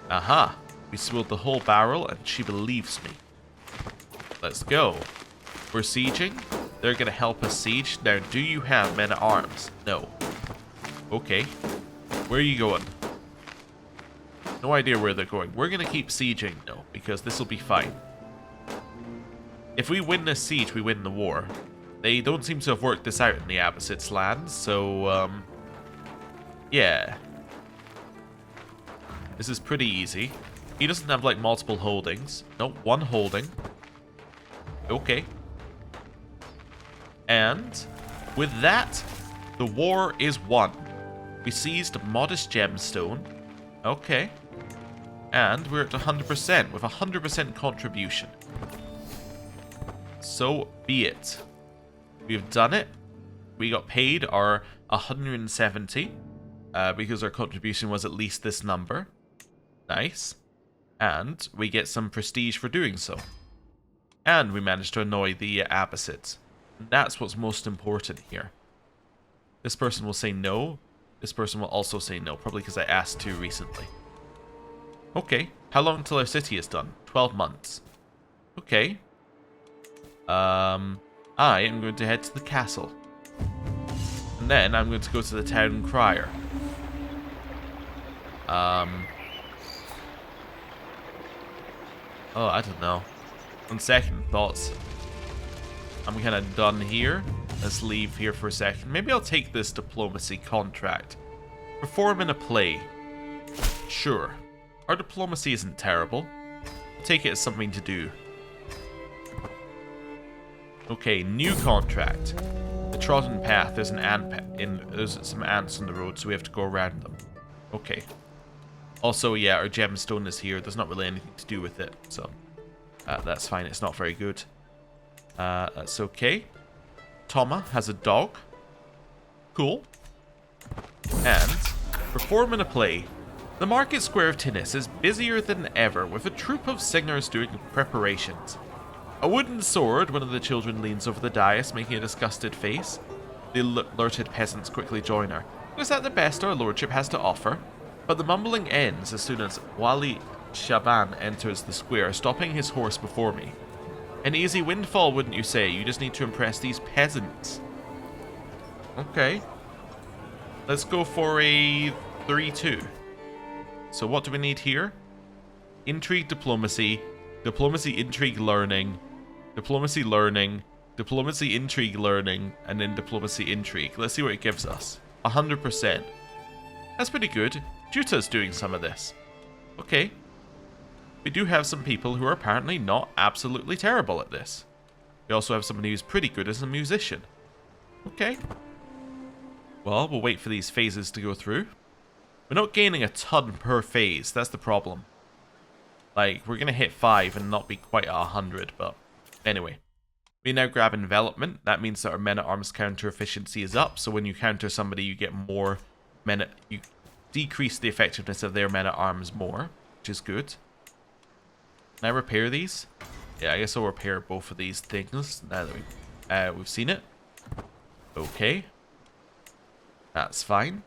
Aha! We swilled the whole barrel and she believes me. Let's go. We're sieging. They're going to help us siege. Now, do you have men-at-arms? No. Okay. Where are you going? No idea where they're going. We're going to keep sieging, though, because this will be fine. If we win this siege, we win the war. They don't seem to have worked this out in the Abbasid's land, so, yeah. This is pretty easy. He doesn't have, like, multiple holdings. Nope, one holding. Okay. And with that, the war is won. We seized Modest Gemstone. Okay. And we're at 100% with 100% contribution. So be it. We've done it. We got paid our 170 because our contribution was at least this number. Nice. And we get some prestige for doing so. And we managed to annoy the Abbasids. That's what's most important here. This person will say no. This person will also say no, probably because I asked to recently. Okay, how long until our city is done? 12 months. Okay. I am going to head to the castle. And then I'm going to go to the town crier. Oh, I don't know. On second thoughts, I'm kind of done here. Let's leave here for a second. Maybe I'll take this diplomacy contract. Perform in a play. Sure. Our diplomacy isn't terrible. I'll take it as something to do. Okay, new contract. The trodden path. There's an there's some ants on the road, so we have to go around them. Okay. Also, yeah, our gemstone is here. There's not really anything to do with it, so that's fine. It's not very good. That's okay. Toma has a dog. Cool. And perform in a play. The market square of Tinnis is busier than ever, with a troupe of singers doing preparations. A wooden sword, one of the children leans over the dais, making a disgusted face. The alerted peasants quickly join her. Is that the best our lordship has to offer? But the mumbling ends as soon as Wali Shaban enters the square, stopping his horse before me. An easy windfall, wouldn't you say? You just need to impress these peasants. Okay. Let's go for a 3-2. So what do we need here? Intrigue, diplomacy, diplomacy, intrigue, learning, diplomacy, learning, diplomacy, intrigue, learning, and then diplomacy, intrigue. Let's see what it gives us. 100%. That's pretty good. Juta's doing some of this. Okay. we do have some people who are apparently not absolutely terrible at this. We also have somebody who's pretty good as a musician. Okay. Well, we'll wait for these phases to go through. We're not gaining a ton per phase, that's the problem. Like, we're going to hit 5 and not be quite at 100, but anyway. We now grab envelopment. That means that our men-at-arms counter efficiency is up, so when you counter somebody, you get more you decrease the effectiveness of their men-at-arms more, which is good. Can I repair these? Yeah, I guess I'll repair both of these things now that we've seen it. Okay. That's fine.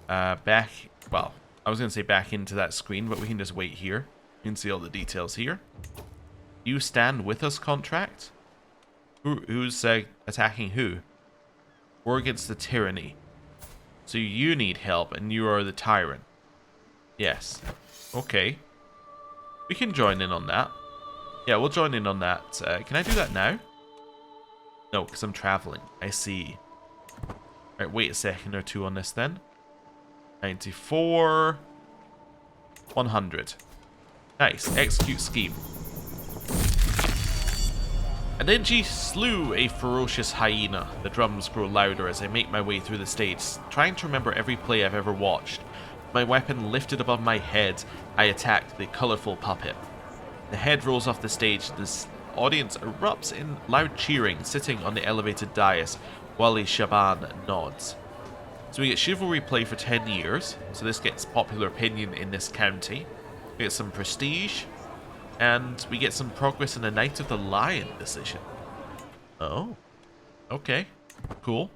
Well, I was going to say back into that screen, but we can just wait here. You can see all the details here. You stand with us contract? Who's attacking who? War against the tyranny. So you need help and you are the tyrant. Yes. Okay. We can join in on that. Yeah, we'll join in on that. Can I do that now? No, because I'm traveling. I see. Alright, wait a second or two on this then. 94. 100. Nice. Execute scheme. Adenji slew a ferocious hyena. The drums grow louder as I make my way through the stage, trying to remember every play I've ever watched. My weapon lifted above my head, I attack the colourful puppet. The head rolls off the stage, the audience erupts in loud cheering, sitting on the elevated dais, Wali Shaban nods. So we get chivalry play for 10 years, so this gets popular opinion in this county. We get some prestige, and we get some progress in the Knight of the Lion decision. Oh. Okay. Cool.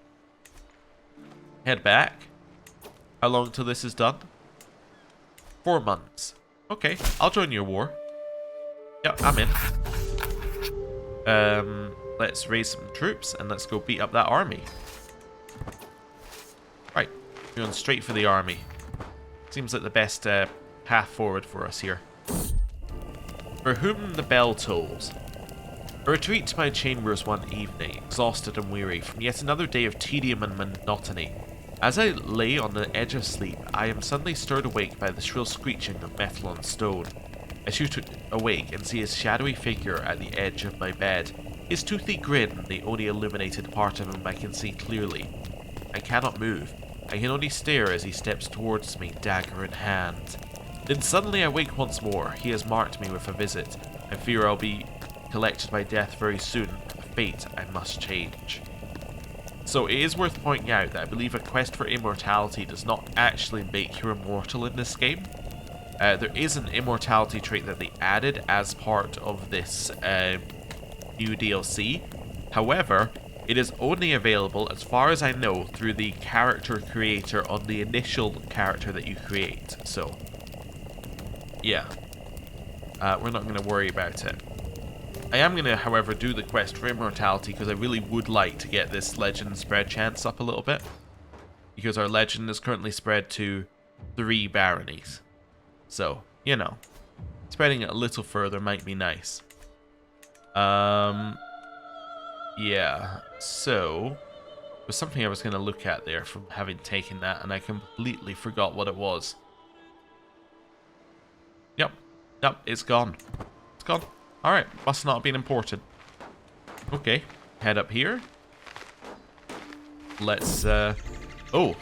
Head back. How long till this is done? 4 months. Okay, I'll join your war. Yep, I'm in. Let's raise some troops and let's go beat up that army. Right, going straight for the army. Seems like the best path forward for us here. For whom the bell tolls. I retreat to my chambers one evening, exhausted and weary from yet another day of tedium and monotony. As I lay on the edge of sleep, I am suddenly stirred awake by the shrill screeching of metal on stone. I shoot awake and see his shadowy figure at the edge of my bed. His toothy grin, the only illuminated part of him I can see clearly. I cannot move. I can only stare as he steps towards me, dagger in hand. Then suddenly I wake once more. He has marked me with a visit. I fear I'll be collected by death very soon. A fate I must change. So it is worth pointing out that I believe a quest for immortality does not actually make you immortal in this game. There is an immortality trait that they added as part of this new DLC. However, it is only available, as far as I know, through the character creator on the initial character that you create. So, yeah. We're not going to worry about it. I am going to, however, do the quest for immortality because I really would like to get this legend spread chance up a little bit. Because our legend is currently spread to 3 baronies. So, you know, spreading it a little further might be nice. Yeah, so, there's something I was going to look at there from having taken that, and I completely forgot what it was. Yep, it's gone. It's gone. Alright, must not have been imported. Okay, head up here. Let's, Oh,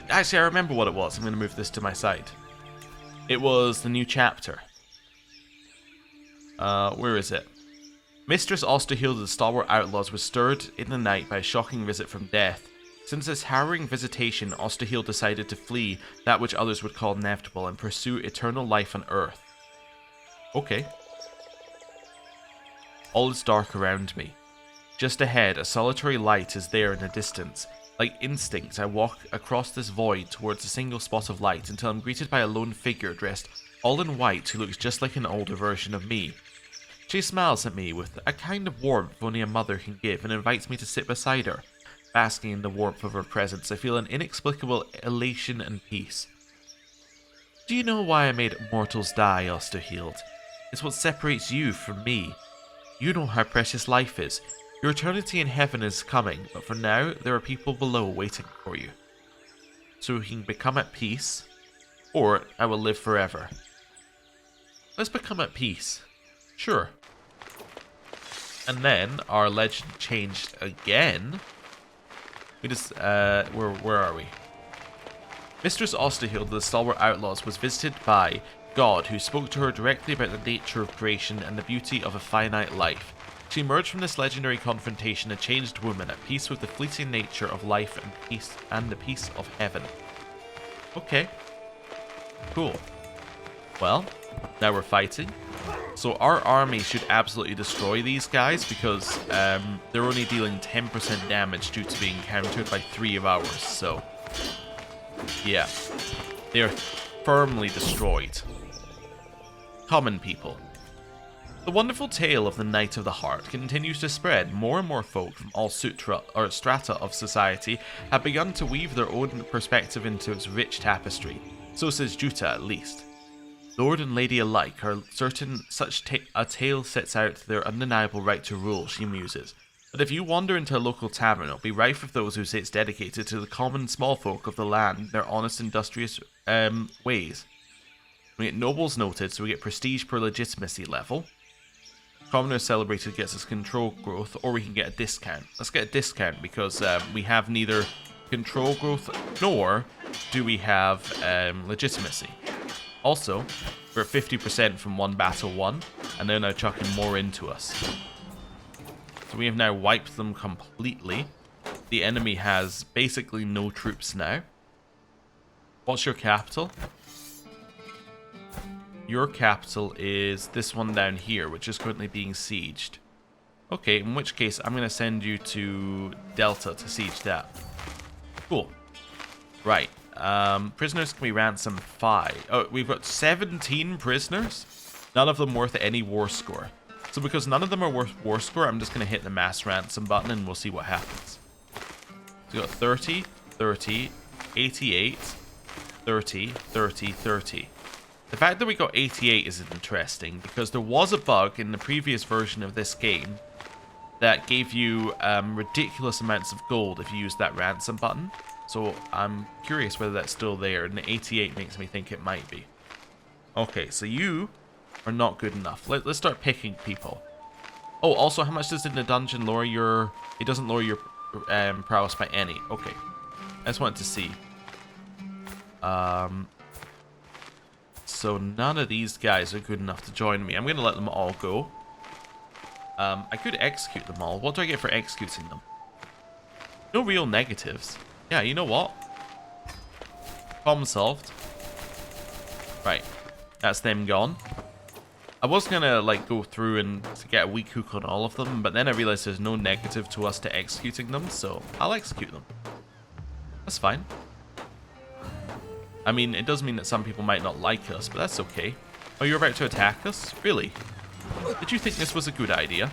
actually I remember what it was. I'm going to move this to my side. It was the new chapter. Where is it? Mistress Osterhild of the Stalwart Outlaws was stirred in the night by a shocking visit from death. Since this harrowing visitation, Osterhild decided to flee that which others would call inevitable and pursue eternal life on Earth. Okay. All is dark around me. Just ahead, a solitary light is there in the distance. Like instinct, I walk across this void towards a single spot of light until I'm greeted by a lone figure dressed all in white who looks just like an older version of me. She smiles at me with a kind of warmth only a mother can give and invites me to sit beside her. Basking in the warmth of her presence, I feel an inexplicable elation and peace. Do you know why I made mortals die, Osterhild? It's what separates you from me. You know how precious life is. Your eternity in heaven is coming, but for now, there are people below waiting for you. So we can become at peace, or I will live forever. Let's become at peace. Sure. And then our legend changed again. We just, where are we? Mistress Osterhild of the Stalwart Outlaws was visited by God, who spoke to her directly about the nature of creation and the beauty of a finite life. She emerged from this legendary confrontation a changed woman, at peace with the fleeting nature of life and the peace of heaven. Okay. Cool. Well, now we're fighting. So our army should absolutely destroy these guys because they're only dealing 10% damage due to being countered by 3 of ours. So, yeah. They are firmly destroyed. Common people. The wonderful tale of the Knight of the Heart continues to spread. More and more folk from all strata of society have begun to weave their own perspective into its rich tapestry. So says Juta, at least. Lord and lady alike are certain such a tale sets out their undeniable right to rule, she muses. But if you wander into a local tavern, it'll be rife with those who say it's dedicated to the common small folk of the land, their honest, industrious ways. We get nobles noted, so we get prestige per legitimacy level. Commoners celebrated gets us control growth, or we can get a discount. Let's get a discount because we have neither control growth nor do we have legitimacy. Also, we're at 50% from one battle won, and they're now chucking more into us. So we have now wiped them completely. The enemy has basically no troops now. What's your capital? Your capital is this one down here, which is currently being sieged. Okay, in which case I'm going to send you to Delta to siege that. Cool. Right. Prisoners can be ransomed 5. Oh, we've got 17 prisoners. None of them worth any war score. So because none of them are worth war score, I'm just going to hit the mass ransom button and we'll see what happens. So we got 30, 30, 88, 30, 30, 30. The fact that we got 88 is interesting because there was a bug in the previous version of this game that gave you ridiculous amounts of gold if you used that ransom button. So I'm curious whether that's still there, and the 88 makes me think it might be. Okay, so you are not good enough. Let's start picking people. Oh, also, how much does in the dungeon lower your... It doesn't lower your prowess by any. Okay. I just wanted to see. So none of these guys are good enough to join me. I'm going to let them all go. I could execute them all. What do I get for executing them? No real negatives. Yeah, you know what? Problem solved. Right. That's them gone. I was gonna like go through and to get a weak hook on all of them, but then I realized there's no negative to us to executing them, so I'll execute them. That's fine. I mean, it does mean that some people might not like us, but that's okay. Oh, you're about to attack us? Really? Did you think this was a good idea?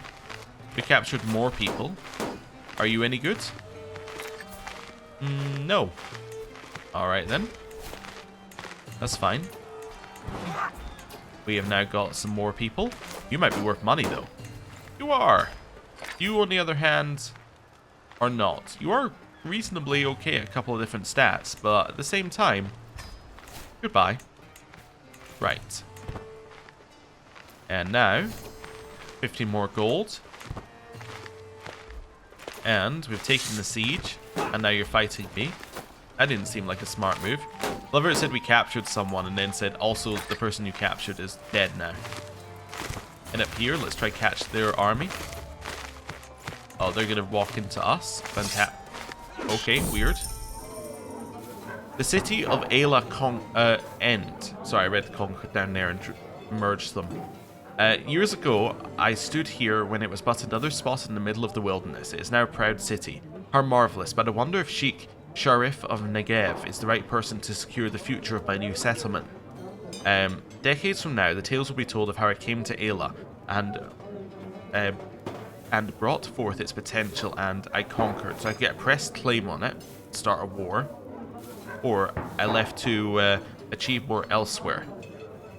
We captured more people. Are you any good? No. Alright then. That's fine. We have now got some more people. You might be worth money though. You are. You, on the other hand, are not. You are reasonably okay at a couple of different stats, but at the same time, goodbye. Right. And now, 15 more gold. And we've taken the siege, and now you're fighting me. That didn't seem like a smart move. Love how it said we captured someone, and then said also the person you captured is dead now. And up here, let's try catch their army. Oh, they're gonna walk into us. Fantastic. Okay, weird. The city of End. Sorry, I read Conquer down there and merged them. Years ago, I stood here when it was but another spot in the middle of the wilderness. It is now a proud city. How marvelous, but I wonder if Sheikh Sharif of Negev is the right person to secure the future of my new settlement. Decades from now, the tales will be told of how I came to Ayla and brought forth its potential, and I conquered. So I get a pressed claim on it, start a war, or I left to achieve more elsewhere.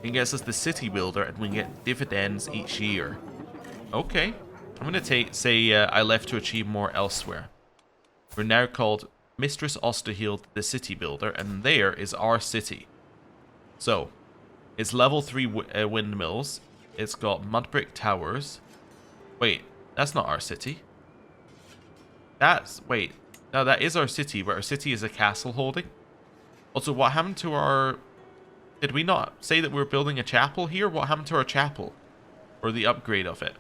It gets us the city builder, and we get dividends each year. Okay, I'm gonna say I left to achieve more elsewhere. We're now called Mistress Osterhild, the city builder, and there is our city. So, It's level 3 windmills. It's got mud brick towers. Wait, that's not our city. Wait. No, that is our city, but our city is a castle holding. Also, what happened to our... Did we not say that we were building a chapel here? What happened to our chapel? Or the upgrade of it?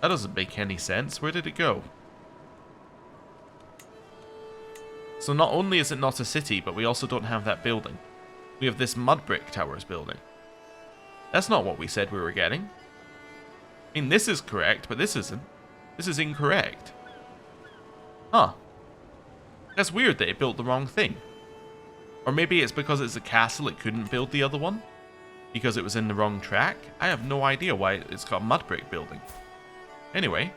That doesn't make any sense. Where did it go? So not only is it not a city, but we also don't have that building. We have this mud brick towers building. That's not what we said we were getting. I mean, this is correct, but this isn't. This is incorrect. Huh. That's weird that it built the wrong thing. Or maybe it's because it's a castle, it couldn't build the other one. Because it was in the wrong track. I have no idea why it's got a mud brick building. Anyway.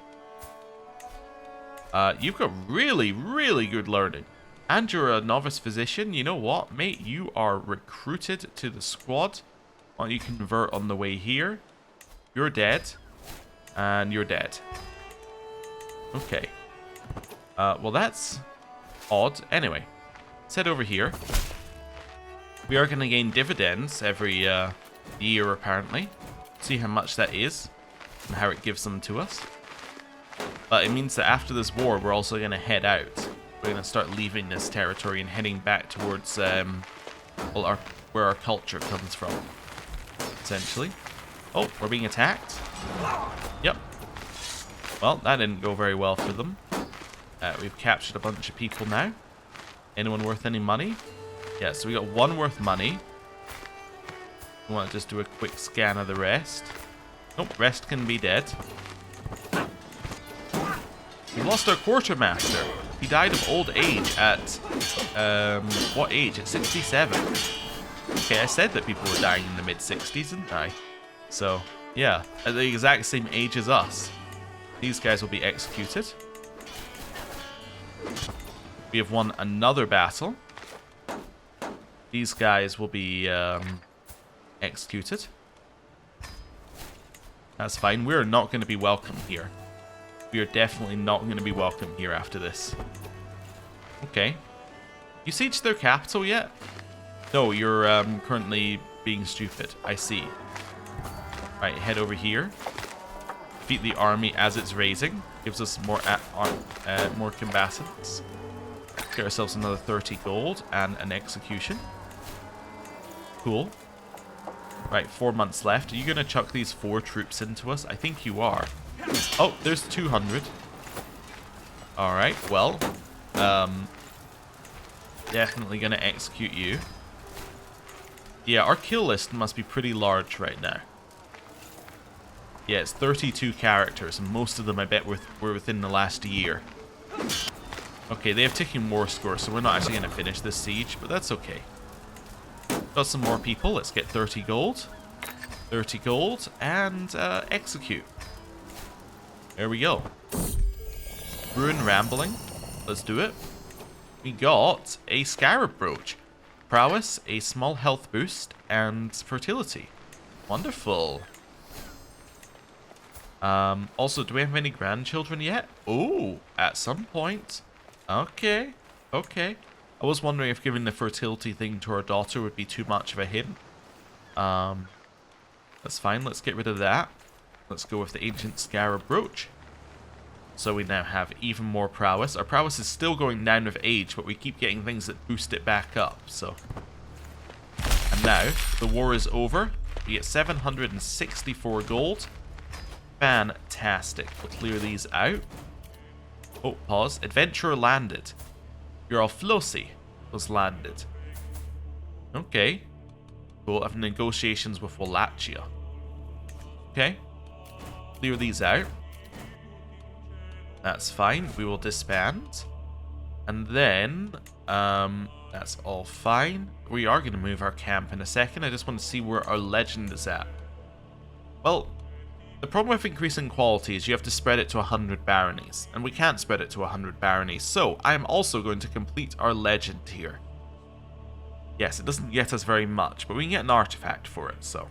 You've got really, really good learning. And you're a novice physician. You know what, mate? You are recruited to the squad. Why don't you convert on the way here? You're dead. And you're dead. Okay. Well, that's odd. Anyway, let's head over here. We are going to gain dividends every year, apparently. See how much that is and how it gives them to us. But it means that after this war, we're also going to head out. We're going to start leaving this territory and heading back towards well, where our culture comes from, essentially. Oh, we're being attacked. Yep. Well, that didn't go very well for them. We've captured a bunch of people now. Anyone worth any money? Yeah, so we got one worth money. We want to just do a quick scan of the rest. Nope, rest can be dead. We lost our quartermaster. He died of old age at... what age? At 67. Okay, I said that people were dying in the mid-60s, didn't I? So, yeah, at the exact same age as us. These guys will be executed. We have won another battle. These guys will be executed. That's fine. We're not going to be welcome here. We are definitely not going to be welcome here after this. Okay. You sieged their capital yet? No, you're currently being stupid. I see. Right, head over here. Defeat the army as it's raising. Gives us more more combatants. Get ourselves another 30 gold and an execution. Cool. Right, 4 months left. Are you going to chuck these 4 troops into us? I think you are. Oh, there's 200. Alright, well. Definitely going to execute you. Yeah, our kill list must be pretty large right now. Yeah, it's 32 characters, and most of them, I bet, were within the last year. Okay, they have ticking war score, so we're not actually going to finish this siege, but that's okay. Got some more people. Let's get 30 gold. 30 gold, and execute. There we go. Ruin Rambling. Let's do it. We got a Scarab Brooch. Prowess, a small health boost, and fertility. Wonderful. Also, do we have any grandchildren yet? Oh, at some point. Okay. Okay. I was wondering if giving the fertility thing to our daughter would be too much of a hint. That's fine. Let's get rid of that. Let's go with the Ancient Scarab Brooch. So we now have even more prowess. Our prowess is still going down with age, but we keep getting things that boost it back up. So, and now the war is over. We get 764 gold. Fantastic. We'll clear these out. Oh, pause. Adventurer landed. Your Flossy was landed. Okay. We'll have negotiations with Wallachia. Okay. Clear these out. That's fine. We will disband. And then, that's all fine. We are going to move our camp in a second. I just want to see where our legend is at. Well, the problem with increasing quality is you have to spread it to 100 baronies. And we can't spread it to 100 baronies. So, I am also going to complete our legend here. Yes, it doesn't get us very much, but we can get an artifact for it, so.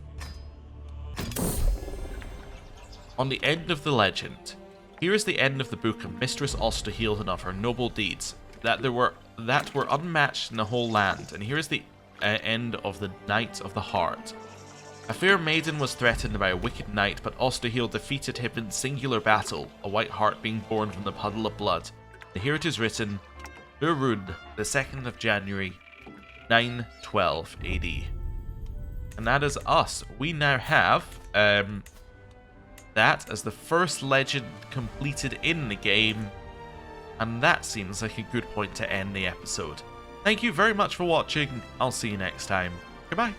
On the end of the legend. Here is the end of the book of Mistress Osterhield and of her noble deeds, that were unmatched in the whole land. And here is the end of the Knight of the Heart. A fair maiden was threatened by a wicked knight, but Osterhiel defeated him in singular battle, a white hart being born from the puddle of blood. And here it is written, Urund, the 2nd of January, 912 AD. And that is us. We now have that as the first legend completed in the game, and that seems like a good point to end the episode. Thank you very much for watching. I'll see you next time. Goodbye.